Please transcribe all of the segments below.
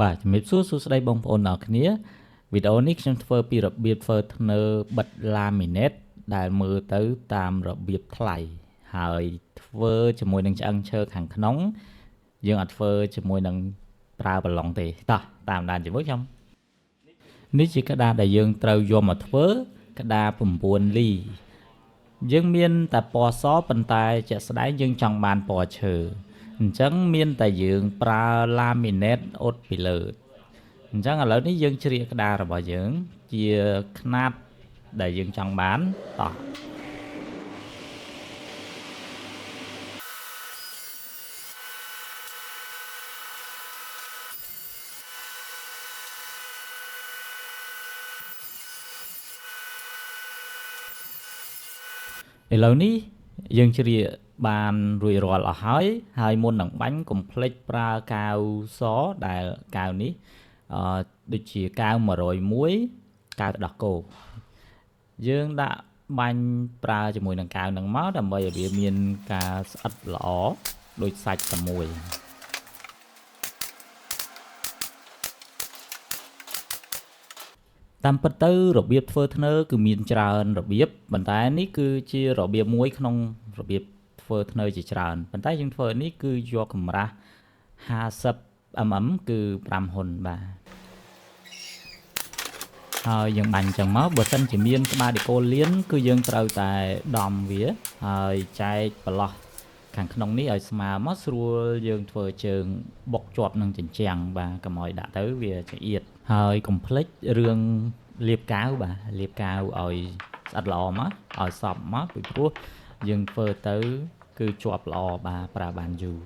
បាទជំរាបសួរសួស្តីបងប្អូនអរគ្នាវីដេអូនេះខ្ញុំធ្វើពីរបៀបធ្វើធ្នើបិទ laminate ដែលមើលទៅតាមរបៀបថ្លៃហើយធ្វើជាមួយនឹងឆ្អឹងឈើខាងក្នុងយើងអត់ធ្វើជាមួយនឹងប្រើប្រឡងទេតោះតាមដានជាមួយខ្ញុំនេះជាក្តារដែលយើងត្រូវយកមកធ្វើក្តារ9លីយើងមានតែពណ៌សប៉ុន្តែជាក់ស្ដែងយើងចង់បានពណ៌ឈើអញ្ចឹងមានតែយើងប្រើ laminate អ៊ុតពីលើអញ្ចឹងឥឡូវនេះយើងជ្រៀកក្តាររបស់យើងជាຂ្នាតដែលយើងចង់បានតោះឥឡូវនេះយើងជ្រៀកបានរួចរាល់អស់ហើយមុននឹងបាញ់កុំភ្លេចប្រើកាវសដែលកាវនេះដូចជាកាវ101កាវទឹកដោះគោយើងដាក់បាញ់ប្រើជាមួយនឹងកាវនឹងមកដើម្បីឲ្យវាមានការស្អិតល្អដូចសាច់តែមួយតាមពិតទៅរបៀបធ្វើធ្នើគឺមានច្រើនរបៀបប៉ុន្តែនេះគឺជារបៀបមួយក្នុងរបៀបធ្វើធ្នើជាច្រើនប៉ុន្តែយើងធ្វើនេះគឺយកកម្រាស់50 mm គឺ5ហ៊ុនបាទហើយយើងបាញ់អញ្ចឹងមកបើសិនជាមានក្បាលឌីកូលៀនគឺយើងត្រូវតែដំវាហើយចែកប្រឡោះខាងក្នុងនេះឲ្យស្មើមកស្រួលយើងធ្វើជើងបុកជាប់នឹងជញ្ជាំងបាទកុំឲ្យដាក់ទៅវាចង្អៀតហើយកុំភ្លេចរឿងលាបកាវបាទលាបកាវឲ្យស្អិតល្អមកឲ្យសប់មកពីព្រោះយើងធ្វើទៅគឺជាប់ល្អបាទប្រើបានយូរ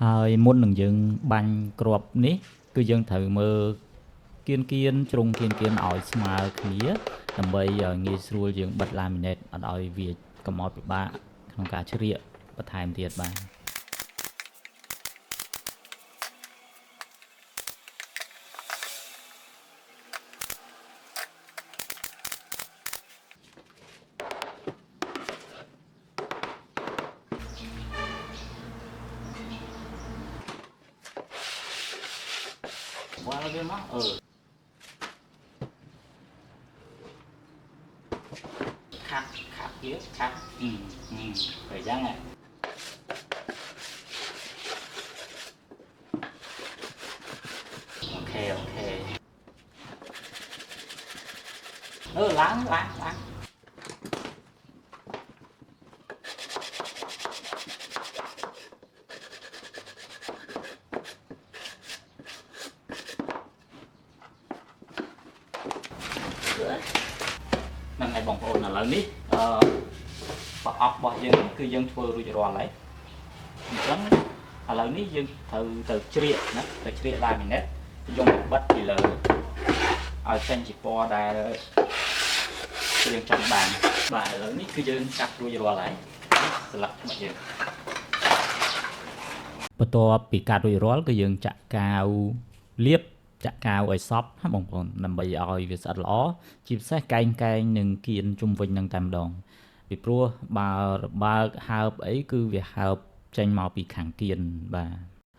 ហើយមុននឹងយើងបាញ់គ្រាប់នេះគឺយើងត្រូវមើលគៀនជ្រុងគៀនឲ្យស្មើគ្នាដើម្បីឲ្យងាយស្រួលយើងបិទ laminate អត់ឲ្យវាកុំឲ្យពិបាកក្នុងការជ្រៀកបន្ថែមទៀតបាទវាវាមកខាត់វាខាត់ទៅយ៉ាងហ្នឹងអូខេឡើងហ្នឹងហើយបងប្អូនឥឡូវនេះប្រអប់របស់យើងគឺយើងធ្វើរួចរាល់ហើយអញ្ចឹងឥឡូវនេះយើងត្រូវទៅជ្រៀកណាទៅជ្រៀក laminate យកមកបិទពីលើឲ្យចេញជាពណ៌ដែលយើងចង់បានបាទឥឡូវនេះគឺយើងកាត់រួចរាល់ហើយស្លឹករបស់យើងបន្ទាប់ពីកាត់រួចរាល់គឺយើងចាក់កាវលាបចាក់កាវឲ្យសប់ណាបងប្អូនដើម្បីឲ្យវាស្អិតល្អជាពិសេសកែងនឹងគៀនជុំវិញនឹងតែម្ដងពីព្រោះបើហើបអីគឺវាហើបចេញមកពីខាងគៀនបាទ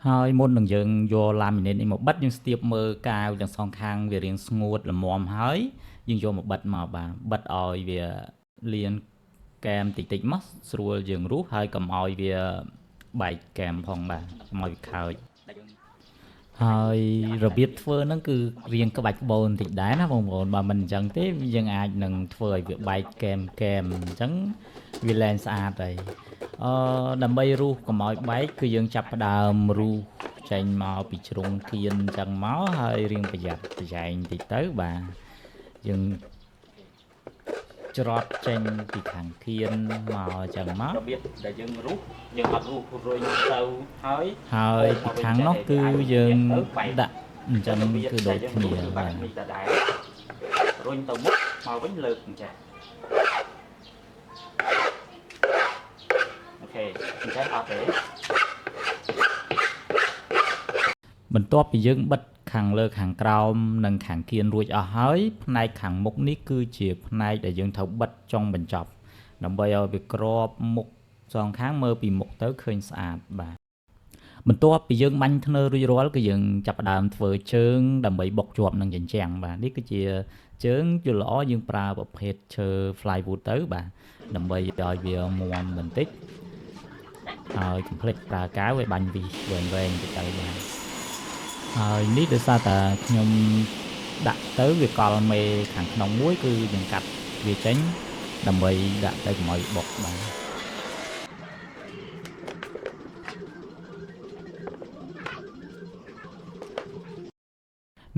ហើយមុននឹងយើងយក laminate នេះមកបិទយើងស្ទាបមើលកាវទាំងសងខាងវារាងស្ងួតល្មមហើយយើងយកមកបិទមកបាទបិទឲ្យវាលៀនកែមតិចមកស្រួលយើងរុះហើយកុំឲ្យវាបែកកែមផងបាទកុំឲ្យវាខើចហើយរបៀបធ្វើហ្នឹងគឺរៀងក្បាច់ក្បូនបន្តិចដែរណាបងប្អូនបើមិនអញ្ចឹងទេយើងអាចនឹងធ្វើឲ្យវាបែកកែមអញ្ចឹងវាលែងស្អាតហើយដើម្បីរុះកុំឲ្យបែកគឺយើងចាប់ផ្ដើមរុះចេញមកពីជ្រុងគៀនអញ្ចឹងមកហើយរៀងប្រយ័ត្នប្រយែងបន្តិចទៅបាទយើងច្រត់ចេញពីខាងគៀនមកអញ្ចឹងមករបៀបដែលយើងរុះយើងអត់រុះរុញទៅហើយពីខាងនោះគឺយើងដាក់អញ្ចឹងគឺដូចគ្នាបាទរុញទៅមុខមកវិញលើកអញ្ចឹងអូខេអញ្ចឹងអត់ទេបន្ទាប់ពីយើងបិទខាងលើខាងក្រោមនិងខាងគៀនរួចអស់ហើយផ្នែកខាងមុខនេះគឺជាផ្នែកដែលយើងត្រូវបិទចុងបញ្ចប់ដើម្បីឲ្យវាក្របមុខសងខាងមើលពីមុខទៅឃើញស្អាតបាទ បន្ទាប់ពីយើងបាញ់ធ្នើររួចរាល់គឺយើងចាប់ផ្ដើមធ្វើជើងដើម្បីបុកជាប់នឹងជញ្ជាំងបាទនេះគឺជាជើងយល់ល្អយើងប្រើប្រភេទឈើ plywood ទៅបាទដើម្បីឲ្យវាមាំបន្តិចហើយកុំភ្លេចប្រើកាវឲ្យបាញ់វីវែងៗទៅបាទហើយនេះដោយសារតែខ្ញុំដាក់ទៅវាកល់មេខាងក្នុងមួយគឺយើងកាត់វាចេញដើម្បីដាក់ទៅកុំឲ្យបុកបាទ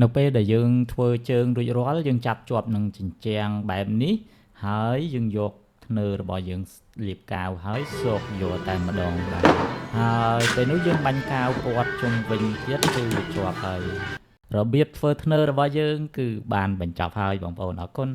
នៅពេលដែលយើងធ្វើជើងរួចរាល់យើងចាប់ជាប់នឹងជញ្ជាំងបែបនេះហើយយើងយកធ្នើររបស់យើងលាបកាវហើយសូកយកតែម្ដងបាទហើយពេលនោះយើងបាញ់កាវព័ទ្ធជុំវិញទៀតគឺវាជាប់ហើយរបៀបធ្វើធ្នើររបស់យើងគឺបានបញ្ចប់ហើយបងប្អូនអរគុណ